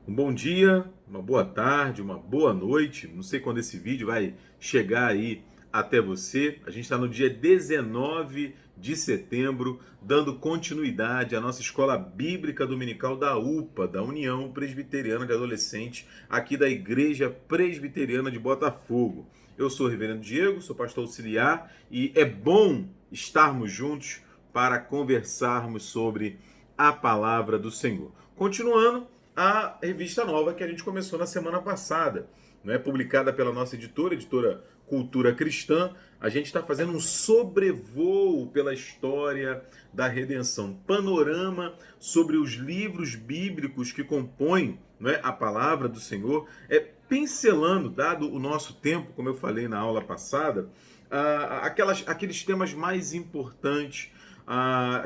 Um bom dia, uma boa tarde, uma boa noite. Não sei quando esse vídeo vai chegar aí até você. A gente está no dia 19 de setembro, dando continuidade à nossa escola bíblica dominical da UPA, da União Presbiteriana de Adolescentes, aqui da Igreja Presbiteriana de Botafogo. Eu sou o Reverendo Diego, sou pastor auxiliar e é bom estarmos juntos para conversarmos sobre a palavra do Senhor. Continuando a revista nova que a gente começou na semana passada, não é publicada pela nossa editora Cultura Cristã. A gente está fazendo um sobrevoo pela história da redenção, panorama sobre os livros bíblicos que compõem, não é, a palavra do Senhor, pincelando, dado o nosso tempo, como eu falei na aula passada, aqueles temas mais importantes,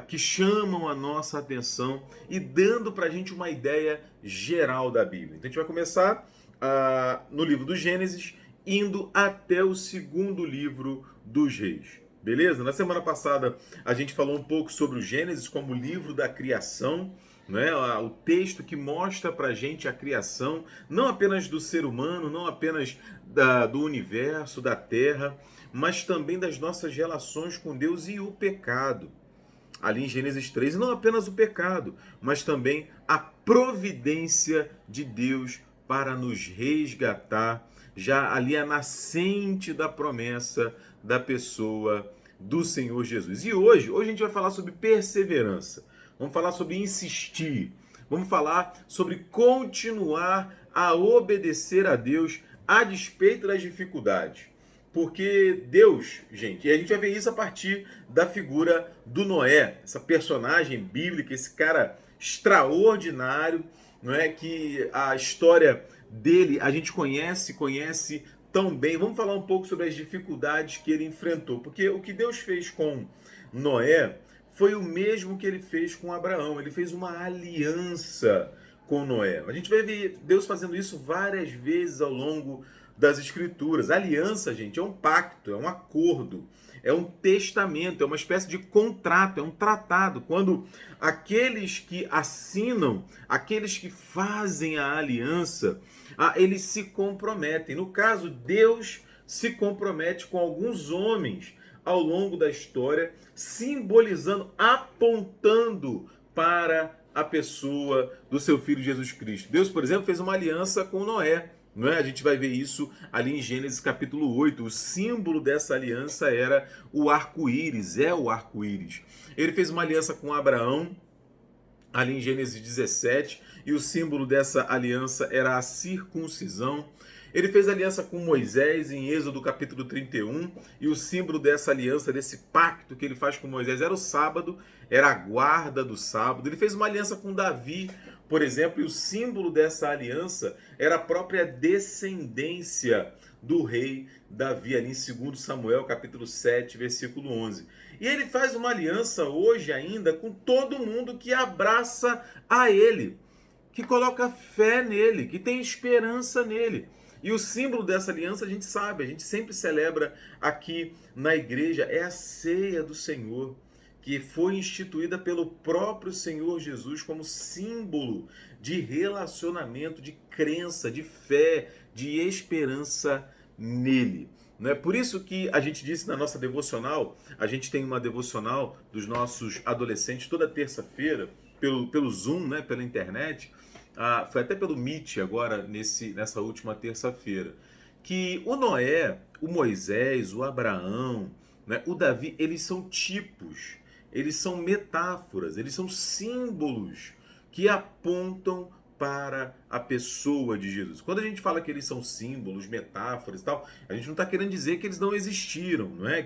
que chamam a nossa atenção e dando para a gente uma ideia geral da Bíblia. Então a gente vai começar no livro do Gênesis, indo até o segundo livro dos Reis. Beleza? Na semana passada a gente falou um pouco sobre o Gênesis como livro da criação, né? O texto que mostra para a gente a criação, não apenas do ser humano, não apenas do universo, da terra, mas também das nossas relações com Deus e o pecado ali em Gênesis 3, e não apenas o pecado, mas também a providência de Deus para nos resgatar, já ali a nascente da promessa da pessoa do Senhor Jesus. E hoje a gente vai falar sobre perseverança, vamos falar sobre insistir, vamos falar sobre continuar a obedecer a Deus a despeito das dificuldades. Porque Deus, gente, e a gente vai ver isso a partir da figura do Noé, essa personagem bíblica, esse cara extraordinário, não é, que a história dele a gente conhece tão bem. Vamos falar um pouco sobre as dificuldades que ele enfrentou, porque o que Deus fez com Noé foi o mesmo que ele fez com Abraão. Ele fez uma aliança com Noé. A gente vai ver Deus fazendo isso várias vezes ao longo das escrituras. Aliança, gente, é um pacto, é um acordo, é um testamento, é uma espécie de contrato, é um tratado. Quando aqueles que assinam, aqueles que fazem a aliança, eles se comprometem. No caso, Deus se compromete com alguns homens ao longo da história, simbolizando, apontando para a pessoa do seu filho Jesus Cristo. Deus, por exemplo, fez uma aliança com Noé. Não é? A gente vai ver isso ali em Gênesis capítulo 8. O símbolo dessa aliança era o arco-íris, é o arco-íris. Ele fez uma aliança com Abraão, ali em Gênesis 17, e o símbolo dessa aliança era a circuncisão. Ele fez aliança com Moisés em Êxodo capítulo 31, e o símbolo dessa aliança, desse pacto que ele faz com Moisés, era o sábado, era a guarda do sábado. Ele fez uma aliança com Davi, por exemplo, e o símbolo dessa aliança era a própria descendência do rei Davi, ali em 2 Samuel capítulo 7, versículo 11. E ele faz uma aliança hoje ainda com todo mundo que abraça a ele, que coloca fé nele, que tem esperança nele. E o símbolo dessa aliança a gente sabe, a gente sempre celebra aqui na igreja, é a ceia do Senhor, que foi instituída pelo próprio Senhor Jesus como símbolo de relacionamento, de crença, de fé, de esperança nele. Não é por isso que a gente disse na nossa devocional, a gente tem uma devocional dos nossos adolescentes toda terça-feira, pelo Zoom, né, pela internet, foi até pelo Meet agora, nessa última terça-feira, que o Noé, o Moisés, o Abraão, né, o Davi, eles são tipos, eles são metáforas, eles são símbolos que apontam para a pessoa de Jesus. Quando a gente fala que eles são símbolos, metáforas e tal, a gente não está querendo dizer que eles não existiram, não é?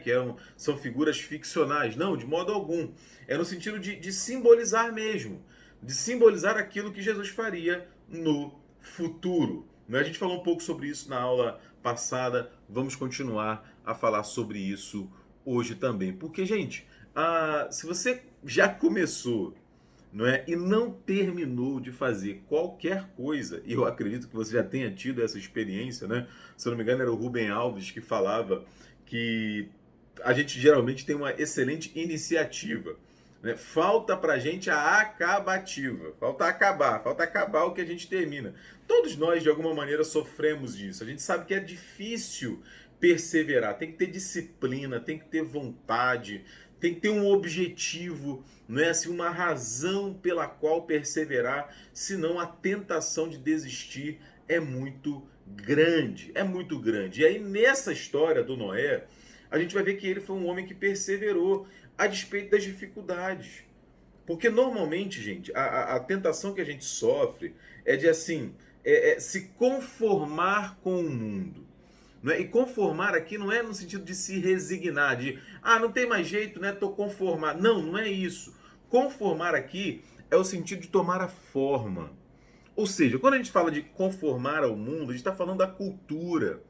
São figuras ficcionais. Não, de modo algum. É no sentido de simbolizar mesmo, de simbolizar aquilo que Jesus faria no futuro. A gente falou um pouco sobre isso na aula passada, vamos continuar a falar sobre isso hoje também. Porque, gente, se você já começou, não é, e não terminou de fazer qualquer coisa, e eu acredito que você já tenha tido essa experiência, né? Se eu não me engano, era o Rubem Alves que falava que a gente geralmente tem uma excelente iniciativa, né? Falta para a gente a acabativa, falta acabar o que a gente termina. Todos nós, de alguma maneira, sofremos disso. A gente sabe que é difícil perseverar, tem que ter disciplina, tem que ter vontade, tem que ter um objetivo, não é assim, uma razão pela qual perseverar, senão a tentação de desistir é muito grande, é muito grande. E aí nessa história do Noé, a gente vai ver que ele foi um homem que perseverou a despeito das dificuldades. Porque normalmente, gente, a tentação que a gente sofre é de assim, se conformar com o mundo. Não é? E conformar aqui não é no sentido de se resignar, de não tem mais jeito, né? Tô conformado. Não, não é isso. Conformar aqui é o sentido de tomar a forma. Ou seja, quando a gente fala de conformar ao mundo, a gente está falando da cultura.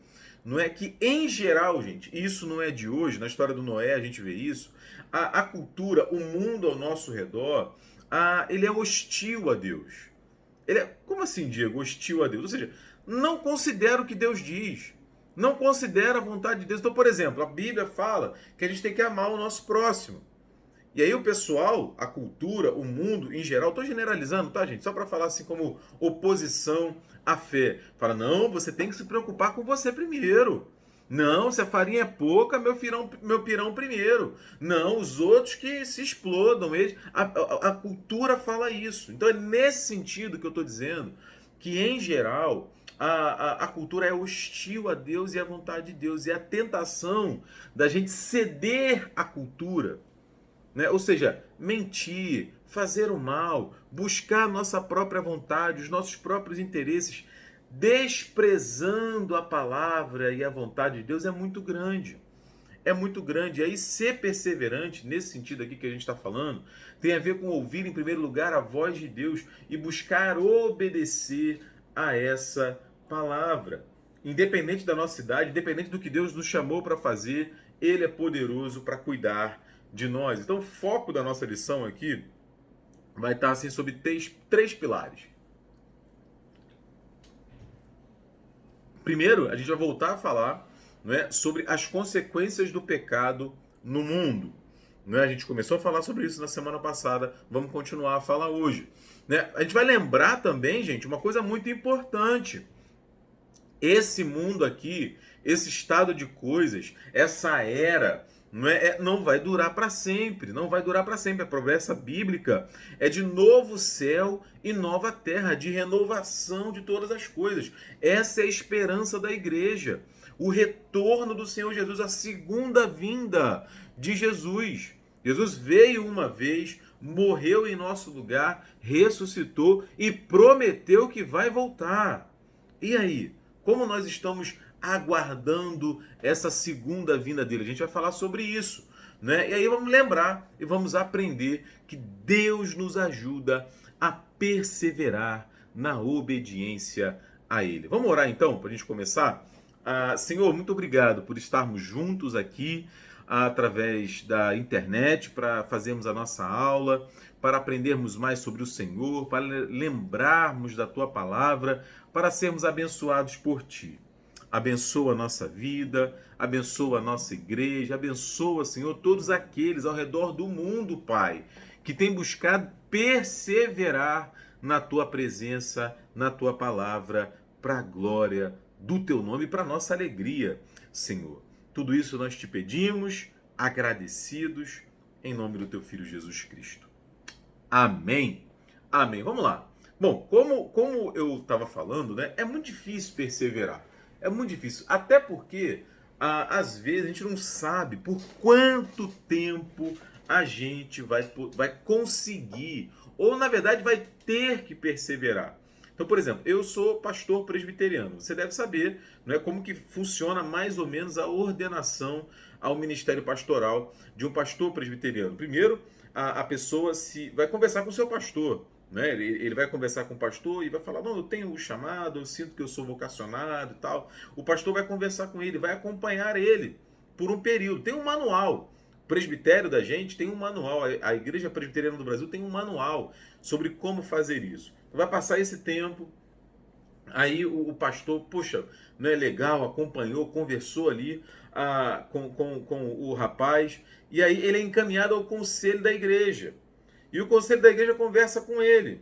Não é que, em geral, gente, isso não é de hoje, na história do Noé a gente vê isso, a cultura, o mundo ao nosso redor, ele é hostil a Deus. Ele é, como assim, Diego, hostil a Deus? Ou seja, não considera o que Deus diz. Não considera a vontade de Deus. Então, por exemplo, a Bíblia fala que a gente tem que amar o nosso próximo. E aí o pessoal, a cultura, o mundo em geral, estou generalizando, tá, gente? Só para falar assim como oposição à fé. Fala, não, você tem que se preocupar com você primeiro. Não, se a farinha é pouca, meu pirão primeiro. Não, os outros que se explodam. A cultura fala isso. Então é nesse sentido que eu estou dizendo que, em geral, a cultura é hostil a Deus e à vontade de Deus. E a tentação da gente ceder à cultura, né? Ou seja, mentir, fazer o mal, buscar a nossa própria vontade, os nossos próprios interesses, desprezando a palavra e a vontade de Deus é muito grande. É muito grande. E aí, ser perseverante, nesse sentido aqui que a gente está falando, tem a ver com ouvir, em primeiro lugar, a voz de Deus e buscar obedecer a essa palavra. Independente da nossa idade, independente do que Deus nos chamou para fazer, Ele é poderoso para cuidar de nós. Então, o foco da nossa lição aqui vai estar assim sobre três pilares. Primeiro, a gente vai voltar a falar, não é, sobre as consequências do pecado no mundo. Não é? A gente começou a falar sobre isso na semana passada, vamos continuar a falar hoje. Né? A gente vai lembrar também, gente, uma coisa muito importante. Esse mundo aqui, esse estado de coisas, essa era, não vai durar para sempre, não vai durar para sempre. A promessa bíblica é de novo céu e nova terra, de renovação de todas as coisas. Essa é a esperança da igreja, o retorno do Senhor Jesus, a segunda vinda de Jesus. Jesus veio uma vez, morreu em nosso lugar, ressuscitou e prometeu que vai voltar. E aí? Como nós estamos aguardando essa segunda vinda dele? A gente vai falar sobre isso, né? E aí vamos lembrar e vamos aprender que Deus nos ajuda a perseverar na obediência a Ele. Vamos orar então, para a gente começar? Senhor, muito obrigado por estarmos juntos aqui através da internet para fazermos a nossa aula, para aprendermos mais sobre o Senhor, para lembrarmos da Tua palavra, para sermos abençoados por Ti. Abençoa a nossa vida, abençoa a nossa igreja, abençoa, Senhor, todos aqueles ao redor do mundo, Pai, que têm buscado perseverar na Tua presença, na Tua palavra, para a glória do Teu nome e para a nossa alegria, Senhor. Tudo isso nós te pedimos, agradecidos, em nome do Teu Filho Jesus Cristo. Amém. Amém. Vamos lá. Bom, como eu estava falando, né, é muito difícil perseverar. É muito difícil. Até porque, às vezes, a gente não sabe por quanto tempo a gente vai conseguir, ou na verdade vai ter que perseverar. Então, por exemplo, eu sou pastor presbiteriano. Você deve saber, não é, como que funciona mais ou menos a ordenação ao ministério pastoral de um pastor presbiteriano. Primeiro, a pessoa vai conversar com o seu pastor, né? Ele vai conversar com o pastor e vai falar, não, eu tenho o chamado, eu sinto que eu sou vocacionado e tal. O pastor vai conversar com ele, vai acompanhar ele por um período. Tem um manual. O presbitério da gente tem um manual. A Igreja Presbiteriana do Brasil tem um manual sobre como fazer isso. Vai passar esse tempo, aí o pastor, puxa, não é legal, acompanhou, conversou ali com o rapaz, e aí ele é encaminhado ao conselho da igreja. E o conselho da igreja conversa com ele.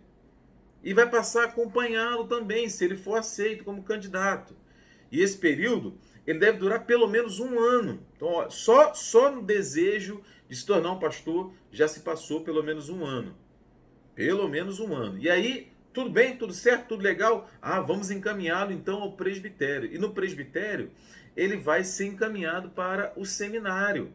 E vai passar a acompanhá-lo também, se ele for aceito como candidato. E esse período, ele deve durar pelo menos um ano. Então, ó, só no desejo de se tornar um pastor, já se passou pelo menos um ano. Pelo menos um ano. E aí, tudo bem, tudo certo, tudo legal? Ah, vamos encaminhá-lo então ao presbitério. E no presbitério, ele vai ser encaminhado para o seminário.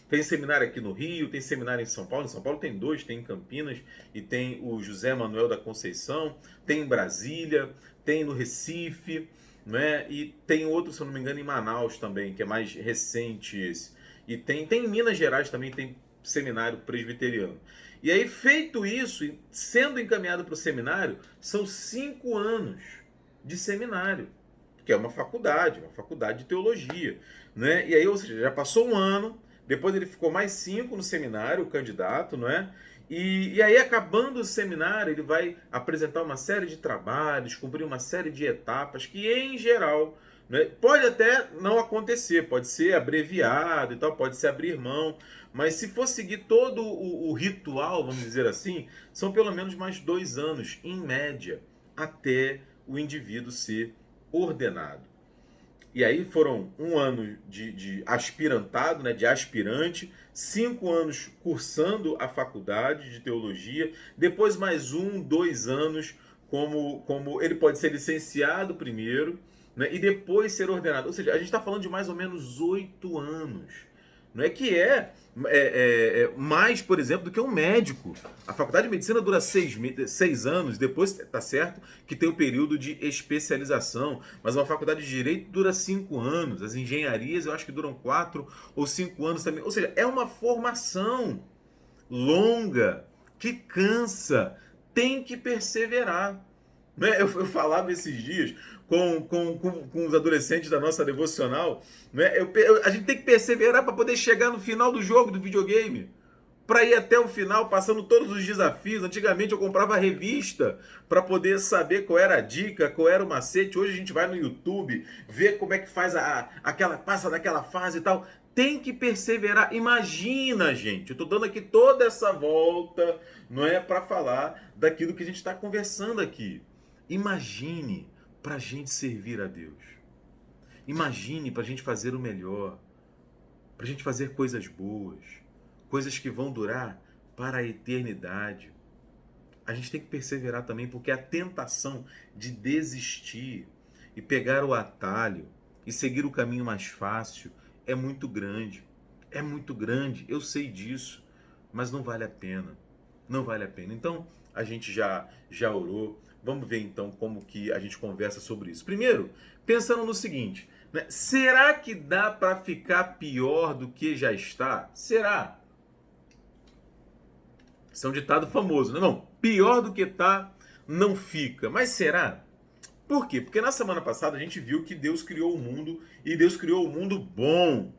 Tem seminário aqui no Rio, tem seminário em São Paulo. Em São Paulo tem dois, tem em Campinas e tem o José Manuel da Conceição. Tem em Brasília, tem no Recife, né? E tem outro, se eu não me engano, em Manaus também, que é mais recente esse. E tem em Minas Gerais também, tem seminário presbiteriano. E aí, feito isso, sendo encaminhado para o seminário, são 5 anos de seminário, que é uma faculdade de teologia, né? E aí, ou seja, já passou um ano, depois ele ficou mais 5 no seminário, o candidato, não é? E aí, acabando o seminário, ele vai apresentar uma série de trabalhos, cumprir uma série de etapas que, em geral, né, pode até não acontecer, pode ser abreviado e tal, pode se abrir mão, mas se for seguir todo o ritual, vamos dizer assim, são pelo menos mais 2 anos, em média, até o indivíduo ser ordenado. E aí foram um ano de aspirantado, né, de aspirante, 5 anos cursando a faculdade de teologia, depois mais 2 anos como ele pode ser licenciado primeiro, né, e depois ser ordenado. Ou seja, a gente está falando de mais ou menos 8 anos. Não é que mais, por exemplo, do que um médico. A faculdade de medicina dura 6 anos, depois tá certo que tem o período de especialização, mas uma faculdade de direito dura 5 anos. As engenharias eu acho que duram 4 ou 5 anos também. Ou seja, é uma formação longa que cansa, tem que perseverar. Né? Eu falava esses dias com os adolescentes da nossa devocional, né? A gente tem que perseverar para poder chegar no final do jogo do videogame, para ir até o final, passando todos os desafios. Antigamente eu comprava revista para poder saber qual era a dica, qual era o macete. Hoje a gente vai no YouTube, vê como é que faz passa daquela fase e tal. Tem que perseverar. Imagina, gente, eu estou dando aqui toda essa volta, não é, para falar daquilo que a gente está conversando aqui. Imagine para a gente servir a Deus. Imagine para a gente fazer o melhor, para a gente fazer coisas boas, coisas que vão durar para a eternidade. A gente tem que perseverar também, porque a tentação de desistir e pegar o atalho e seguir o caminho mais fácil é muito grande. É muito grande, eu sei disso, mas não vale a pena. Não vale a pena. Então, a gente já orou. Vamos ver então como que a gente conversa sobre isso. Primeiro, pensando no seguinte, né? Será que dá para ficar pior do que já está? Será? Isso é um ditado famoso, né? Não, pior do que tá, não fica. Mas será? Por quê? Porque na semana passada a gente viu que Deus criou o mundo e Deus criou o mundo bom.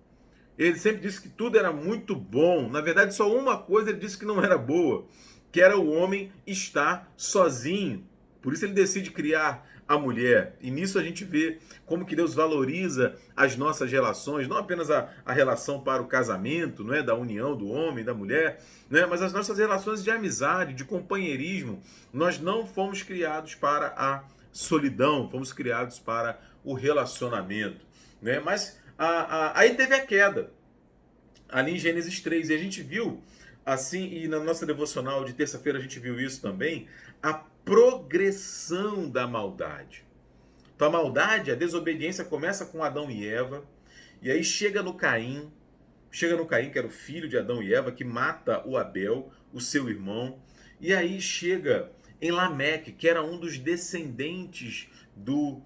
Ele sempre disse que tudo era muito bom. Na verdade, só uma coisa ele disse que não era boa, que era o homem estar sozinho. Por isso ele decide criar a mulher. E nisso a gente vê como que Deus valoriza as nossas relações, não apenas a relação para o casamento, não é, da união do homem e da mulher, né, mas as nossas relações de amizade, de companheirismo. Nós não fomos criados para a solidão, fomos criados para o relacionamento, né? Mas aí teve a queda, ali em Gênesis 3, e a gente viu, assim, e na nossa devocional de terça-feira a gente viu isso também, a progressão da maldade. Então a maldade, a desobediência começa com Adão e Eva, e aí chega no Caim, que era o filho de Adão e Eva, que mata o Abel, o seu irmão, e aí chega em Lameque, que era um dos descendentes do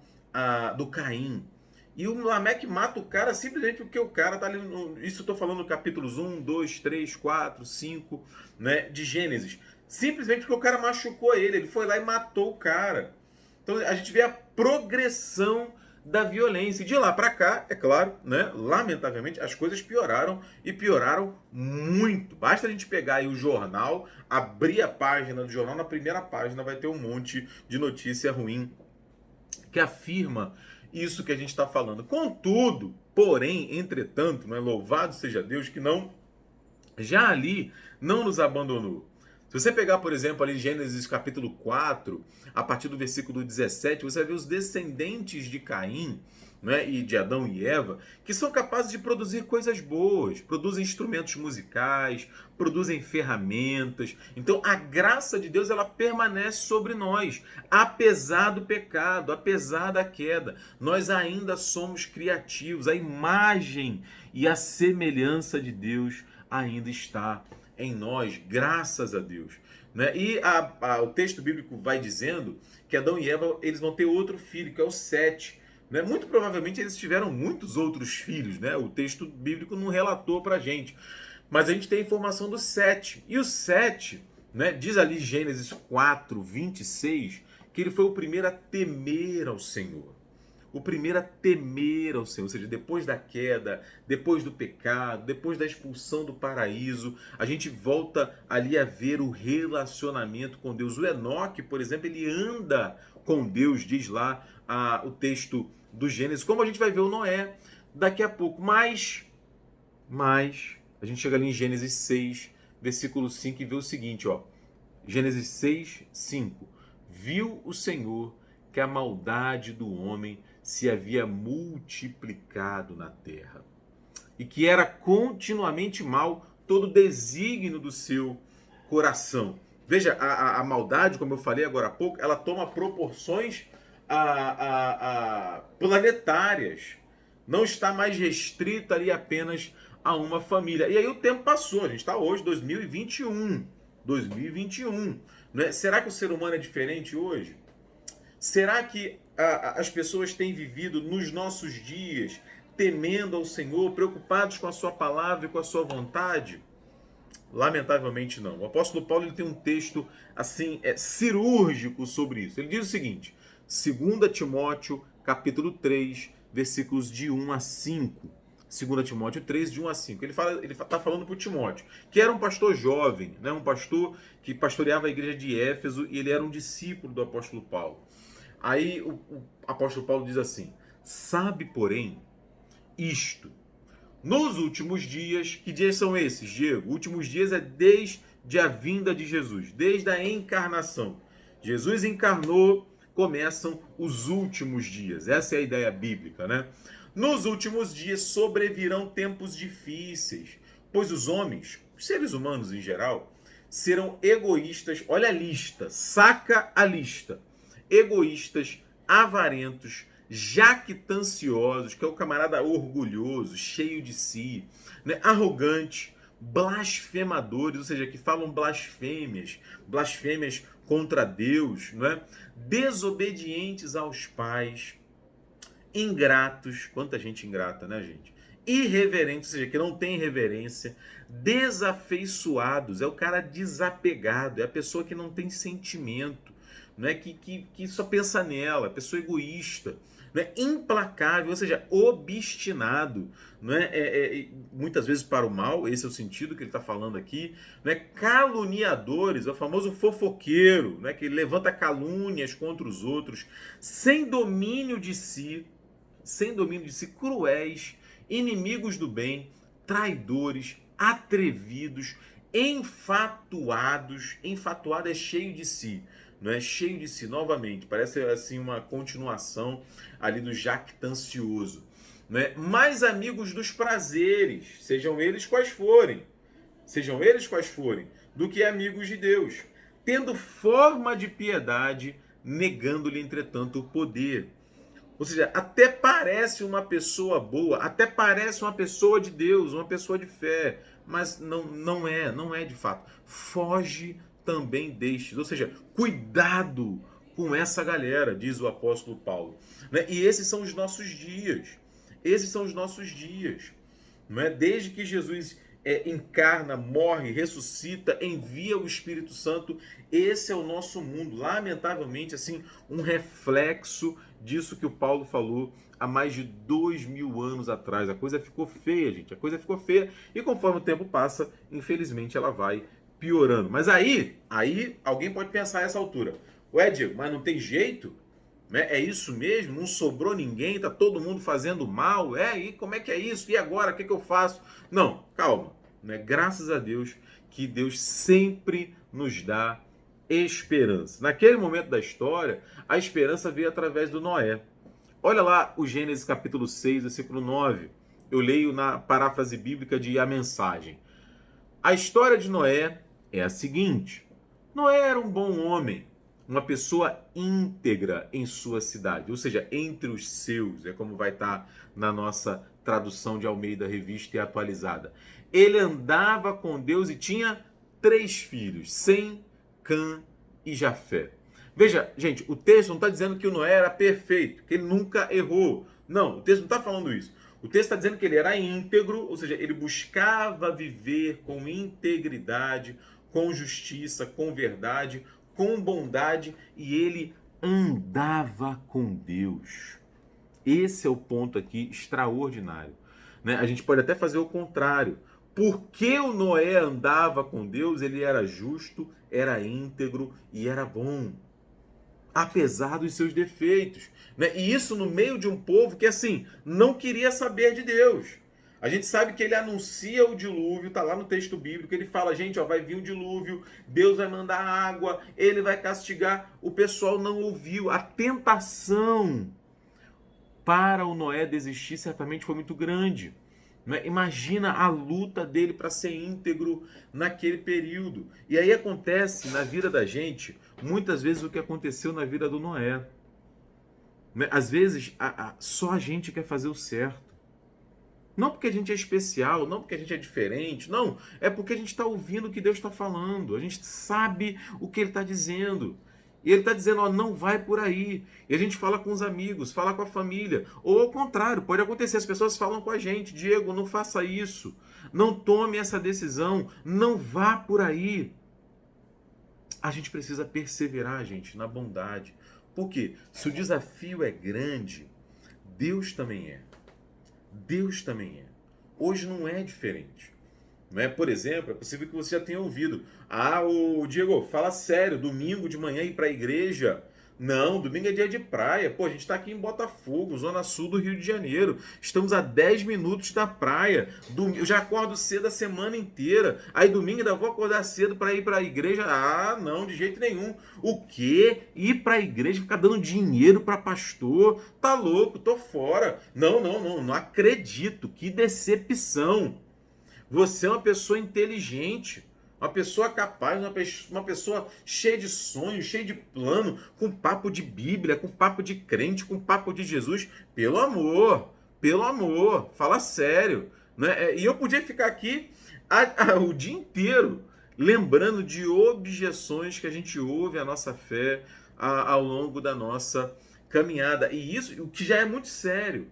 Caim. E o Lameque mata o cara simplesmente porque o cara está ali. Isso eu estou falando no capítulos 1, 2, 3, 4, 5, né, de Gênesis. Simplesmente porque o cara machucou ele foi lá e matou o cara. Então a gente vê a progressão da violência. E de lá para cá, é claro, né, lamentavelmente, as coisas pioraram e pioraram muito. Basta a gente pegar aí o jornal, abrir a página do jornal, na primeira página vai ter um monte de notícia ruim que afirma isso que a gente está falando. Contudo, porém, entretanto, né, louvado seja Deus que não, já ali, não nos abandonou. Se você pegar, por exemplo, ali Gênesis capítulo 4, a partir do versículo 17, você vai ver os descendentes de Caim, né, e de Adão e Eva, que são capazes de produzir coisas boas, produzem instrumentos musicais, produzem ferramentas. Então a graça de Deus, ela permanece sobre nós, apesar do pecado, apesar da queda. Nós ainda somos criativos, a imagem e a semelhança de Deus ainda está em nós, graças a Deus. Né? E o texto bíblico vai dizendo que Adão e Eva, eles vão ter outro filho, que é o Sete. Né? Muito provavelmente eles tiveram muitos outros filhos, né? O texto bíblico não relatou para a gente. Mas a gente tem a informação do Sete. E o Sete, né, diz ali Gênesis 4, 26, que ele foi o primeiro a temer ao Senhor. O primeiro a temer ao Senhor, ou seja, depois da queda, depois do pecado, depois da expulsão do paraíso, a gente volta ali a ver o relacionamento com Deus. O Enoque, por exemplo, ele anda com Deus, diz lá o texto do Gênesis, como a gente vai ver o Noé daqui a pouco. Mas, a gente chega ali em Gênesis 6, versículo 5 e vê o seguinte, ó. Gênesis 6, 5. Viu o Senhor que a maldade do homem se havia multiplicado na terra, e que era continuamente mal todo desígnio do seu coração. Veja, a maldade, como eu falei agora há pouco, ela toma proporções planetárias. Não está mais restrita ali apenas a uma família. E aí o tempo passou, a gente está hoje, 2021. 2021. Né? Será que o ser humano é diferente hoje? Será que as pessoas têm vivido nos nossos dias temendo ao Senhor, preocupados com a sua palavra e com a sua vontade? Lamentavelmente não. O apóstolo Paulo, ele tem um texto assim cirúrgico sobre isso. Ele diz o seguinte, 2 Timóteo capítulo 3, versículos de 1 a 5. 2 Timóteo 3, de 1 a 5. Ele está falando para o Timóteo, que era um pastor jovem, né? Um pastor que pastoreava a igreja de Éfeso, e ele era um discípulo do apóstolo Paulo. Aí o apóstolo Paulo diz assim, sabe, porém, isto, nos últimos dias, que dias são esses, Diego? Últimos dias é desde a vinda de Jesus, desde a encarnação. Jesus encarnou, começam os últimos dias. Essa é a ideia bíblica, né? Nos últimos dias sobrevirão tempos difíceis, pois os homens, os seres humanos em geral, serão egoístas. Olha a lista, saca a lista. Egoístas, avarentos, jactanciosos, que é o camarada orgulhoso, cheio de si, né? Arrogantes, blasfemadores, ou seja, que falam blasfêmias contra Deus, né? Desobedientes aos pais, ingratos, quanta gente ingrata, né, gente? Irreverentes, ou seja, que não tem reverência, desafeiçoados, é o cara desapegado, é a pessoa que não tem sentimento, né? que só pensa nela, pessoa egoísta, né? Implacável, ou seja, obstinado, né? Muitas vezes para o mal, esse é o sentido que ele está falando aqui, né? Caluniadores, é o famoso fofoqueiro, né? Que levanta calúnias contra os outros, sem domínio de si, cruéis, inimigos do bem, traidores, atrevidos, enfatuados. Enfatuado é cheio de si, não é? Cheio de si, novamente, parece assim uma continuação ali do jactancioso, né? Mais amigos dos prazeres, sejam eles quais forem, do que amigos de Deus, tendo forma de piedade, negando-lhe, entretanto, o poder. Ou seja, até parece uma pessoa boa, até parece uma pessoa de Deus, uma pessoa de fé, mas não é de fato. Foge também destes, ou seja, cuidado com essa galera, diz o apóstolo Paulo. Né? E esses são os nossos dias, não é? Desde que Jesus encarna, morre, ressuscita, envia o Espírito Santo, esse é o nosso mundo. Lamentavelmente, assim, um reflexo disso que o Paulo falou há mais de 2000 anos atrás. A coisa ficou feia, gente, a coisa ficou feia, e conforme o tempo passa, infelizmente ela vai piorando. Mas aí alguém pode pensar a essa altura, ué, Diego, mas não tem jeito? Né? É isso mesmo? Não sobrou ninguém? Tá todo mundo fazendo mal? E como é que é isso? E agora? O que eu faço? Não, calma. Né? Graças a Deus que Deus sempre nos dá esperança. Naquele momento da história, a esperança veio através do Noé. Olha lá o Gênesis capítulo 6, versículo 9. Eu leio na paráfrase bíblica de A Mensagem. A história de Noé é a seguinte: Noé era um bom homem, uma pessoa íntegra em sua cidade, ou seja, entre os seus, é como vai estar na nossa tradução de Almeida Revista e Atualizada. Ele andava com Deus e tinha 3 filhos, Sem, Cã e Jafé. Veja, gente, o texto não está dizendo que o Noé era perfeito, que ele nunca errou. Não, o texto não está falando isso. O texto está dizendo que ele era íntegro, ou seja, ele buscava viver com integridade, com justiça, com verdade, com bondade, e ele andava com Deus. Esse é o ponto aqui extraordinário, né? A gente pode até fazer o contrário. Porque o Noé andava com Deus, ele era justo, era íntegro e era bom, apesar dos seus defeitos, né? E isso no meio de um povo que, assim, não queria saber de Deus. A gente sabe que ele anuncia o dilúvio, tá lá no texto bíblico, ele fala, gente, ó, vai vir um dilúvio, Deus vai mandar água, ele vai castigar. O pessoal não ouviu. A tentação para o Noé desistir certamente foi muito grande. Né? Imagina a luta dele para ser íntegro naquele período. E aí acontece na vida da gente, muitas vezes, o que aconteceu na vida do Noé. Né? Às vezes, só a gente quer fazer o certo. Não porque a gente é especial, não porque a gente é diferente, não. É porque a gente está ouvindo o que Deus está falando. A gente sabe o que Ele está dizendo. E Ele está dizendo, ó, não vai por aí. E a gente fala com os amigos, fala com a família. Ou ao contrário, pode acontecer, as pessoas falam com a gente, Diego, não faça isso. Não tome essa decisão. Não vá por aí. A gente precisa perseverar, gente, na bondade. Por quê? Se o desafio é grande, Deus também é. Deus também é. Hoje não é diferente. Não é? Por exemplo, é possível que você já tenha ouvido. Ah, o Diego, fala sério, domingo de manhã ir para a igreja? Não, domingo é dia de praia. Pô, a gente está aqui em Botafogo, zona sul do Rio de Janeiro. Estamos a 10 minutos da praia. Eu já acordo cedo a semana inteira. Aí domingo ainda vou acordar cedo para ir para a igreja? Ah, não, de jeito nenhum. O quê? Ir para a igreja, ficar dando dinheiro para pastor? Tá louco, tô fora. Não acredito. Que decepção. Você é uma pessoa inteligente, uma pessoa capaz, uma pessoa cheia de sonhos, cheia de plano, com papo de Bíblia, com papo de crente, com papo de Jesus. Pelo amor, fala sério. Né? E eu podia ficar aqui o dia inteiro lembrando de objeções que a gente ouve à nossa fé ao longo da nossa caminhada. E isso, o que já é muito sério,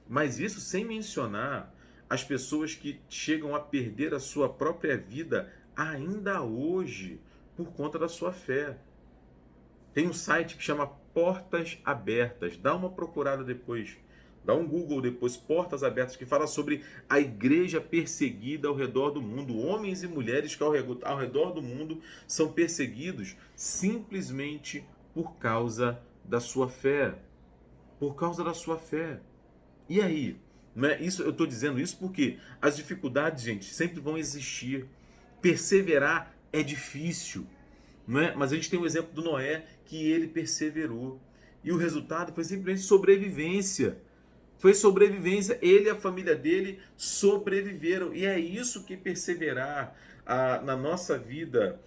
mas isso sem mencionar as pessoas que chegam a perder a sua própria vida ainda hoje por conta da sua fé. Tem um site que chama Portas Abertas. Dá uma procurada depois. Dá um Google depois, Portas Abertas, que fala sobre a igreja perseguida ao redor do mundo. Homens e mulheres que ao redor do mundo são perseguidos simplesmente por causa da sua fé. Por causa da sua fé. E aí? Não é isso, eu estou dizendo isso porque as dificuldades, gente, sempre vão existir. Perseverar é difícil, não é? Mas a gente tem o exemplo do Noé, que ele perseverou. E o resultado foi simplesmente sobrevivência. Foi sobrevivência. Ele e a família dele sobreviveram. E é isso que perseverar na nossa vida,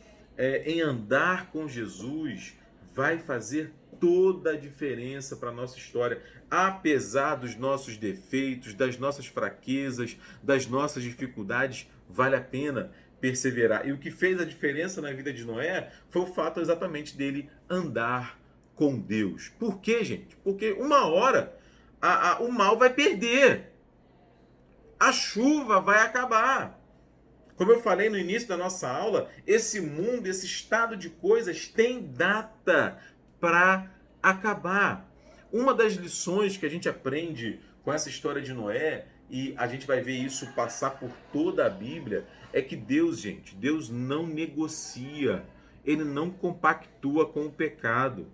em andar com Jesus, vai fazer toda a diferença para a nossa história, apesar dos nossos defeitos, das nossas fraquezas, das nossas dificuldades, vale a pena perseverar. E o que fez a diferença na vida de Noé foi o fato exatamente dele andar com Deus. Por quê, gente? Porque uma hora o mal vai perder, a chuva vai acabar. Como eu falei no início da nossa aula, esse mundo, esse estado de coisas tem data para acabar. Uma das lições que a gente aprende com essa história de Noé, e a gente vai ver isso passar por toda a Bíblia, é que Deus, gente, Deus não negocia, Ele não compactua com o pecado.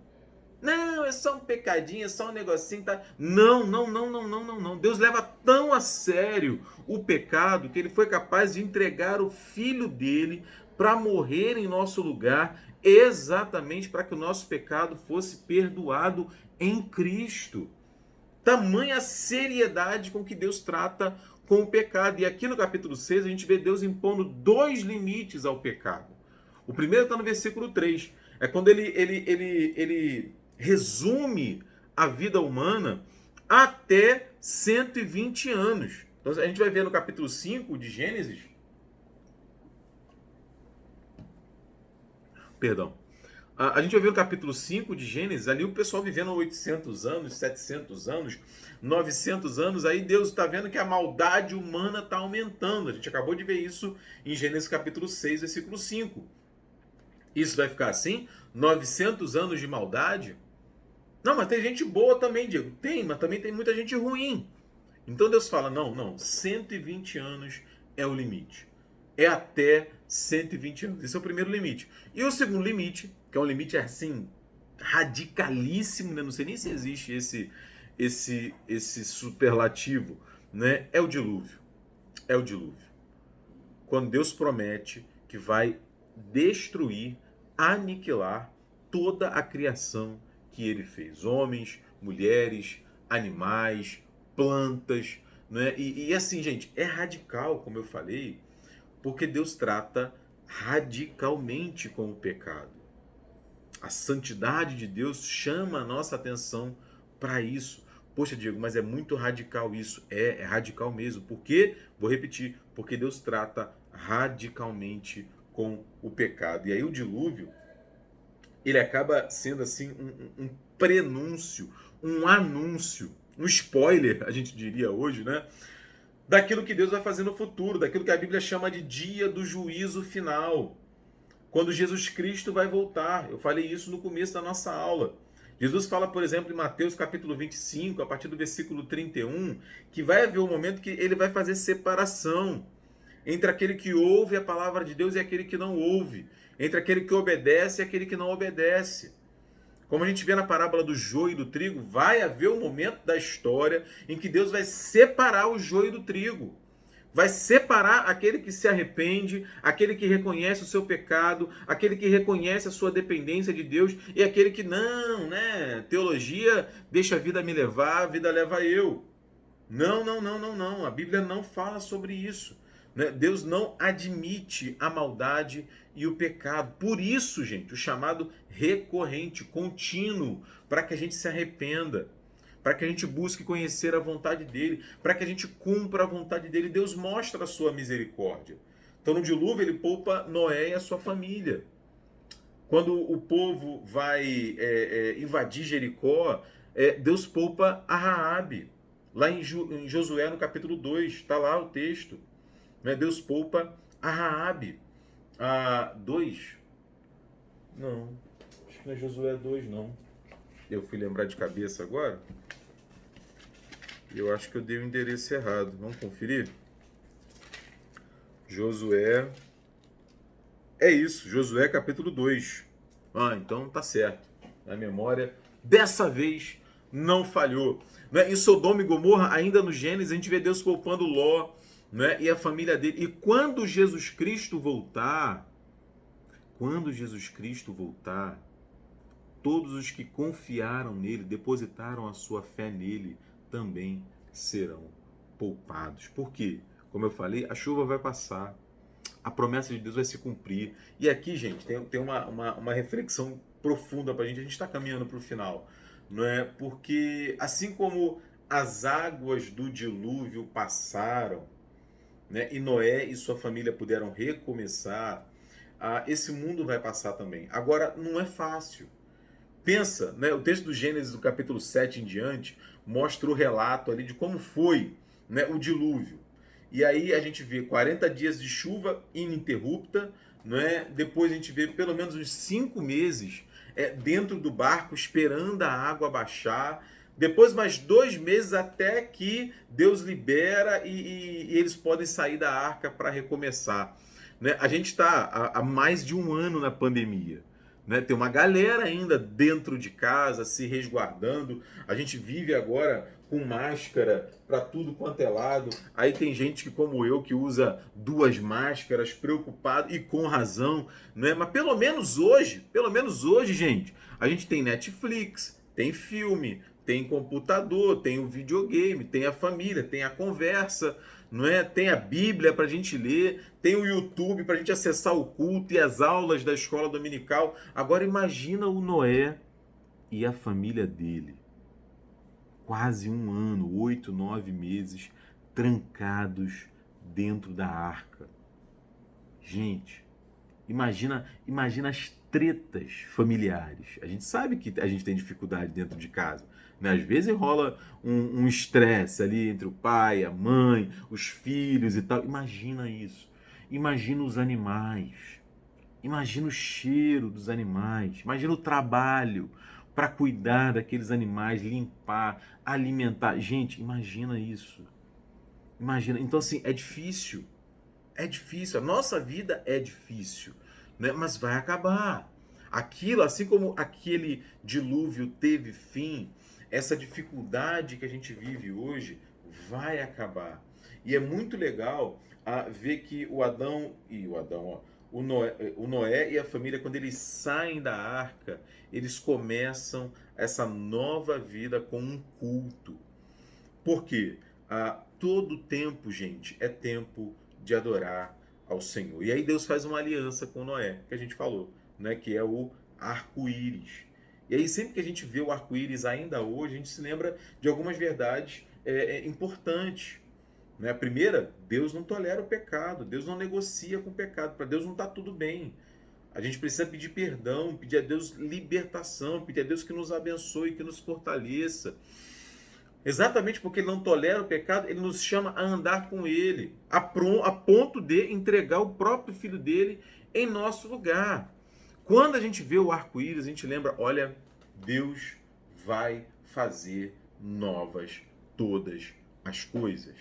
Não, é só um pecadinho, é só um negocinho, tá? Não, não, não, não, não, não, não. Deus leva tão a sério o pecado que ele foi capaz de entregar o filho dele para morrer em nosso lugar, exatamente para que o nosso pecado fosse perdoado em Cristo. Tamanha seriedade com que Deus trata com o pecado. E aqui no capítulo 6 a gente vê Deus impondo dois limites ao pecado. O primeiro está no versículo 3. É quando ele resume a vida humana até 120 anos. Então a gente vai ver no capítulo 5 de Gênesis. Perdão. A gente vai ver no capítulo 5 de Gênesis, ali o pessoal vivendo 800 anos, 700 anos, 900 anos, aí Deus está vendo que a maldade humana está aumentando. A gente acabou de ver isso em Gênesis capítulo 6, versículo 5. Isso vai ficar assim? 900 anos de maldade? Não, mas tem gente boa também, Diego. Tem, mas também tem muita gente ruim. Então Deus fala, não, 120 anos é o limite. É até 120 anos. Esse é o primeiro limite. E o segundo limite, que é um limite assim, radicalíssimo, né? Não sei nem se existe esse superlativo, né? É o dilúvio. É o dilúvio. Quando Deus promete que vai destruir, aniquilar toda a criação que ele fez. Homens, mulheres, animais, plantas, né? E assim, gente, é radical, como eu falei, porque Deus trata radicalmente com o pecado. A santidade de Deus chama a nossa atenção para isso. Poxa, Diego, mas é muito radical isso. É radical mesmo. Por quê? Vou repetir. Porque Deus trata radicalmente com o pecado. E aí o dilúvio, ele acaba sendo assim um prenúncio, um anúncio, um spoiler, a gente diria hoje, né? Daquilo que Deus vai fazer no futuro, daquilo que a Bíblia chama de dia do juízo final. Quando Jesus Cristo vai voltar. Eu falei isso no começo da nossa aula. Jesus fala, por exemplo, em Mateus capítulo 25, a partir do versículo 31, que vai haver um momento que ele vai fazer separação entre aquele que ouve a palavra de Deus e aquele que não ouve, entre aquele que obedece e aquele que não obedece. Como a gente vê na parábola do joio e do trigo, vai haver um momento da história em que Deus vai separar o joio do trigo. Vai separar aquele que se arrepende, aquele que reconhece o seu pecado, aquele que reconhece a sua dependência de Deus e aquele que não, né? Teologia deixa a vida me levar, a vida leva eu. Não, não, não, não, não. A Bíblia não fala sobre isso. Né? Deus não admite a maldade e o pecado. Por isso, gente, o chamado recorrente, contínuo, para que a gente se arrependa, para que a gente busque conhecer a vontade dele, para que a gente cumpra a vontade dele. Deus mostra a sua misericórdia. Então, no dilúvio, ele poupa Noé e a sua família. Quando o povo vai invadir Jericó, Deus poupa a Raabe. Lá em Josué, no capítulo 2, está lá o texto. Né? Deus poupa a Raabe. A 2? Não, acho que não é Josué 2, não. Eu fui lembrar de cabeça agora. Eu acho que eu dei o endereço errado. Vamos conferir? Josué. É isso, Josué capítulo 2. Ah, então tá certo. A memória, dessa vez, não falhou. Né? Em Sodoma e Gomorra, ainda no Gênesis, a gente vê Deus poupando Ló, né? E a família dele. E quando Jesus Cristo voltar, todos os que confiaram nele, depositaram a sua fé nele, também serão poupados. Por quê? Como eu falei, a chuva vai passar, a promessa de Deus vai se cumprir. E aqui, gente, tem uma reflexão profunda para a gente está caminhando para o final, não é? Porque assim como as águas do dilúvio passaram, né, e Noé e sua família puderam recomeçar, esse mundo vai passar também. Agora, não é fácil. Pensa, né, o texto do Gênesis, do capítulo 7 em diante, mostra o relato ali de como foi, né, o dilúvio. E aí a gente vê 40 dias de chuva ininterrupta, né? Depois a gente vê pelo menos uns 5 meses dentro do barco esperando a água baixar. Depois mais 2 meses até que Deus libera e eles podem sair da arca para recomeçar. Né? A gente está há mais de um ano na pandemia. né? Tem uma galera ainda dentro de casa se resguardando. A gente vive agora com máscara para tudo quanto é lado. Aí tem gente que, como eu, que usa duas máscaras, preocupado e com razão, né? Mas pelo menos hoje, gente, a gente tem Netflix, tem filme, tem computador, tem o videogame, tem a família, tem a conversa, não é? Tem a Bíblia para a gente ler, tem o YouTube para a gente acessar o culto e as aulas da escola dominical. Agora imagina o Noé e a família dele, quase um ano, 8, 9 meses, trancados dentro da arca. Gente, imagina as tretas familiares. A gente sabe que a gente tem dificuldade dentro de casa, né? Às vezes rola um estresse ali entre o pai, a mãe, os filhos e tal. Imagina isso. Imagina os animais. Imagina o cheiro dos animais. Imagina o trabalho para cuidar daqueles animais, limpar, alimentar. Gente, imagina isso. Imagina. Então, assim, é difícil. É difícil, a nossa vida é difícil, né? Mas vai acabar. Aquilo, assim como aquele dilúvio teve fim, essa dificuldade que a gente vive hoje vai acabar. E é muito legal ver que o Noé e a família, quando eles saem da arca, eles começam essa nova vida com um culto. Por quê? Todo tempo, gente, é tempo de adorar ao Senhor. E aí Deus faz uma aliança com Noé, que a gente falou, né, que é o arco-íris. E aí sempre que a gente vê o arco-íris ainda hoje, a gente se lembra de algumas verdades importantes. Né? A primeira, Deus não tolera o pecado, Deus não negocia com o pecado, para Deus não está tudo bem. A gente precisa pedir perdão, pedir a Deus libertação, pedir a Deus que nos abençoe, que nos fortaleça. Exatamente porque ele não tolera o pecado, ele nos chama a andar com ele, a ponto de entregar o próprio filho dele em nosso lugar. Quando a gente vê o arco-íris, a gente lembra, olha, Deus vai fazer novas todas as coisas.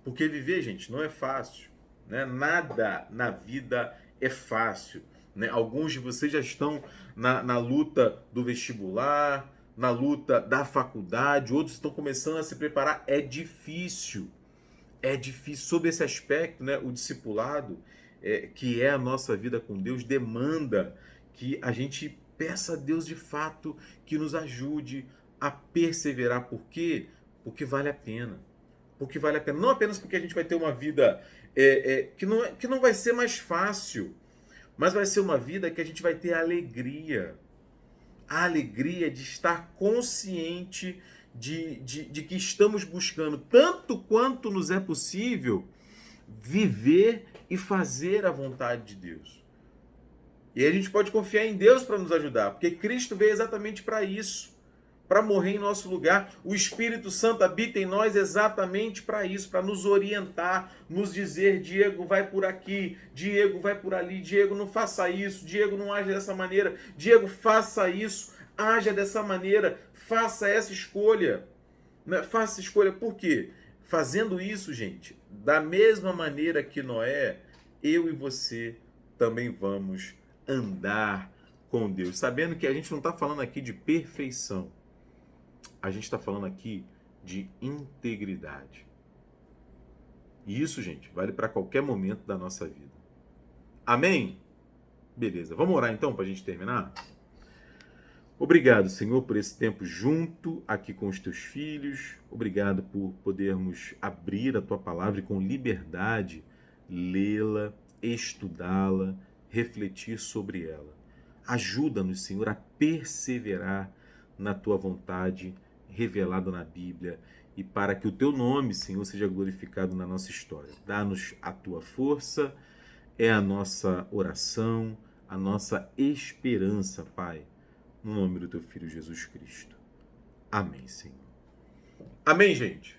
Porque viver, gente, não é fácil, né? Nada na vida é fácil, né? Alguns de vocês já estão na luta do vestibular, na luta da faculdade, outros estão começando a se preparar. É difícil. É difícil. Sob esse aspecto, né, o discipulado, que é a nossa vida com Deus, demanda que a gente peça a Deus de fato que nos ajude a perseverar. Por quê? Porque vale a pena. Porque vale a pena. Não apenas porque a gente vai ter uma vida que não vai ser mais fácil, mas vai ser uma vida que a gente vai ter alegria. A alegria de estar consciente de que estamos buscando, tanto quanto nos é possível, viver e fazer a vontade de Deus. E aí a gente pode confiar em Deus para nos ajudar, porque Cristo veio exatamente para isso, para morrer em nosso lugar. O Espírito Santo habita em nós exatamente para isso, para nos orientar, nos dizer, Diego, vai por aqui, Diego, vai por ali, Diego, não faça isso, Diego, não age dessa maneira, Diego, faça isso, haja dessa maneira, faça essa escolha. Faça essa escolha, por quê? Fazendo isso, gente, da mesma maneira que Noé, eu e você também vamos andar com Deus, sabendo que a gente não está falando aqui de perfeição, a gente está falando aqui de integridade. E isso, gente, vale para qualquer momento da nossa vida. Amém? Beleza, vamos orar então para a gente terminar? Obrigado, Senhor, por esse tempo junto aqui com os teus filhos. Obrigado por podermos abrir a tua palavra e com liberdade lê-la, estudá-la, refletir sobre ela. Ajuda-nos, Senhor, a perseverar na tua vontade revelada na Bíblia e para que o teu nome, Senhor, seja glorificado na nossa história. Dá-nos a tua força, é a nossa oração, a nossa esperança, Pai, no nome do teu Filho Jesus Cristo. Amém, Senhor. Amém, gente.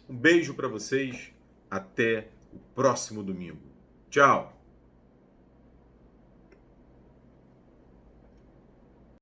Um beijo para vocês. Até o próximo domingo. Tchau.